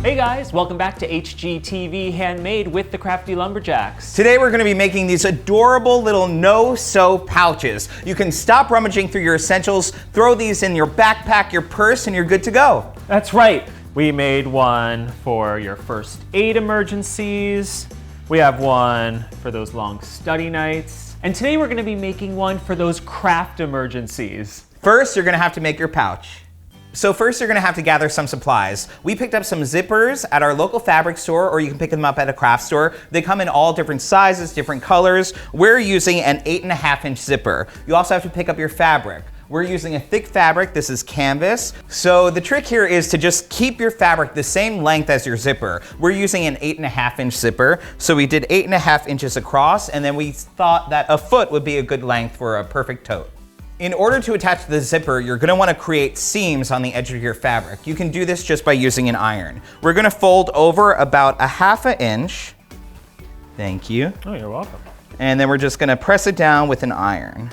Hey guys, welcome back to HGTV Handmade with the Crafty Lumberjacks. Today we're going to be making these adorable little no-sew pouches. You can stop rummaging through your essentials, throw these in your backpack, your purse, and you're good to go. That's right. We made one for your first aid emergencies. We have one for those long study nights. And today we're going to be making one for those craft emergencies. First, you're going to have to make your pouch. So first you're gonna have to gather some supplies. We picked up some zippers at our local fabric store, or you can pick them up at a craft store. They come in all different sizes, different colors. We're using an 8.5-inch zipper. You also have to pick up your fabric. We're using a thick fabric, this is canvas. So the trick here is to just keep your fabric the same length as your zipper. We're using an 8.5-inch zipper. So we did 8.5 inches across, and then we thought that a foot would be a good length for a perfect tote. In order to attach the zipper, you're gonna wanna create seams on the edge of your fabric. You can do this just by using an iron. We're gonna fold over about 1/2 inch. Thank you. Oh, you're welcome. And then we're just gonna press it down with an iron.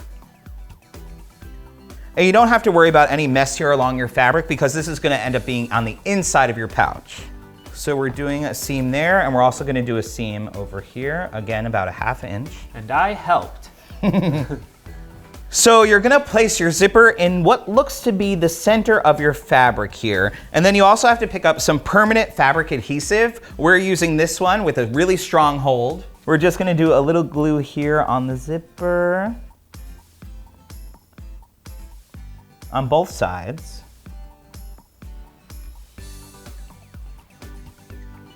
And you don't have to worry about any mess here along your fabric because this is gonna end up being on the inside of your pouch. So we're doing a seam there, and we're also gonna do a seam over here, again, about 1/2 inch. And I helped. So you're gonna place your zipper in what looks to be the center of your fabric here. And then you also have to pick up some permanent fabric adhesive. We're using this one with a really strong hold. We're just gonna do a little glue here on the zipper. On both sides.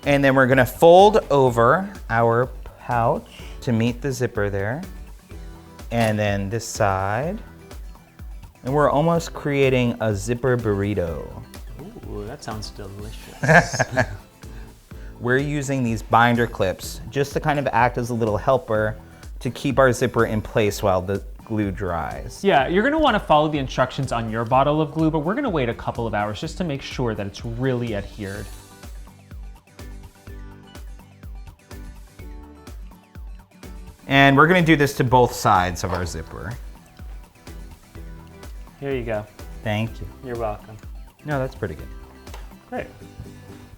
And then we're gonna fold over our pouch to meet the zipper there. And then this side. And we're almost creating a zipper burrito. Ooh, that sounds delicious. We're using these binder clips just to kind of act as a little helper to keep our zipper in place while the glue dries. Yeah, you're gonna wanna follow the instructions on your bottle of glue, but we're gonna wait a couple of hours just to make sure that it's really adhered. And we're gonna do this to both sides of our zipper. Here you go. Thank you. You're welcome. No, that's pretty good. Great.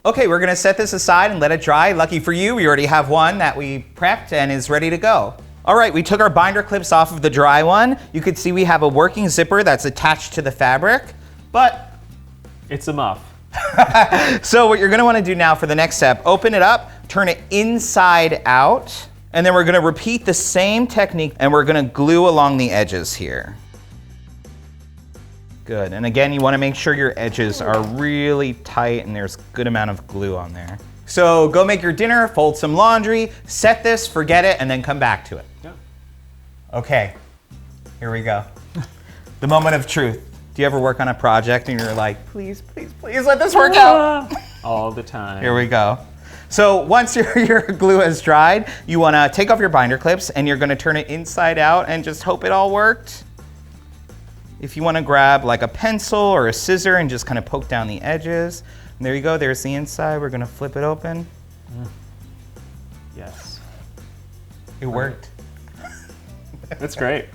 Okay, we're gonna set this aside and let it dry. Lucky for you, we already have one that we prepped and is ready to go. All right, we took our binder clips off of the dry one. You can see we have a working zipper that's attached to the fabric, but It's a muff. so what you're gonna wanna do now for the next step, open it up, turn it inside out, and then we're gonna repeat the same technique and we're gonna glue along the edges here. Good, and again, you wanna make sure your edges are really tight and there's a good amount of glue on there. So go make your dinner, fold some laundry, set this, forget it, and then come back to it. Yeah. Okay, here we go. The moment of truth. Do you ever work on a project and you're like, please, please, please let this work out? All the time. Here we go. So once your glue has dried, you wanna take off your binder clips and you're gonna turn it inside out and just hope it all worked. If you wanna grab like a pencil or a scissor and just kind of poke down the edges. And there you go, there's the inside. We're gonna flip it open. Yes. It worked. That's great.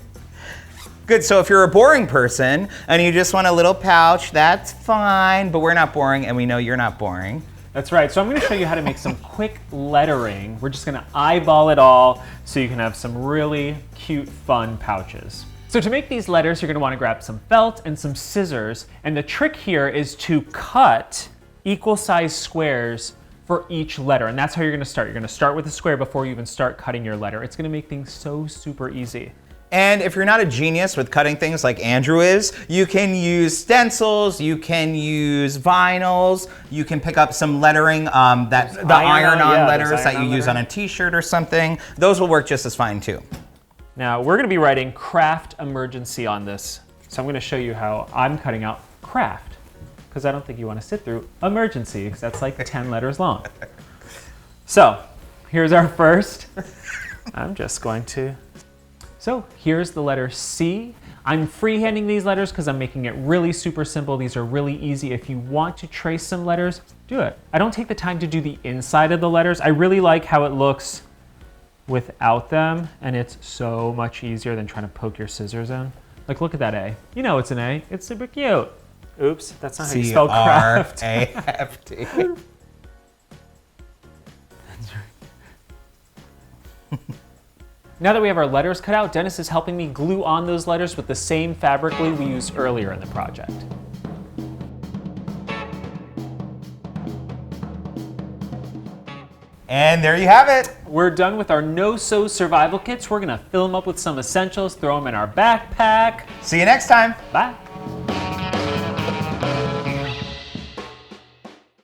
Good, so if you're a boring person and you just want a little pouch, that's fine, but we're not boring and we know you're not boring. That's right, so I'm gonna show you how to make some quick lettering. We're just gonna eyeball it all so you can have some really cute, fun pouches. So to make these letters, you're gonna wanna grab some felt and some scissors, and the trick here is to cut equal size squares for each letter, and that's how you're gonna start. You're gonna start with a square before you even start cutting your letter. It's gonna make things so super easy. And if you're not a genius with cutting things like Andrew is, you can use stencils, you can use vinyls, you can pick up some lettering, the iron-on letters that you use on a t-shirt or something. Those will work just as fine too. Now we're gonna be writing craft emergency on this. So I'm gonna show you how I'm cutting out craft, because I don't think you wanna sit through emergency, because that's like 10 letters long. So here's our first. I'm just going to. So here's the letter C. I'm freehanding these letters because I'm making it really super simple. These are really easy. If you want to trace some letters, do it. I don't take the time to do the inside of the letters. I really like how it looks without them, and it's so much easier than trying to poke your scissors in. Like, look at that A. You know it's an A. It's super cute. Oops, that's not how you spell craft. C-R-A-F-T. Now that we have our letters cut out, Dennis is helping me glue on those letters with the same fabric glue we used earlier in the project. And there you have it. We're done with our no-sew survival kits. We're gonna fill them up with some essentials, throw them in our backpack. See you next time. Bye.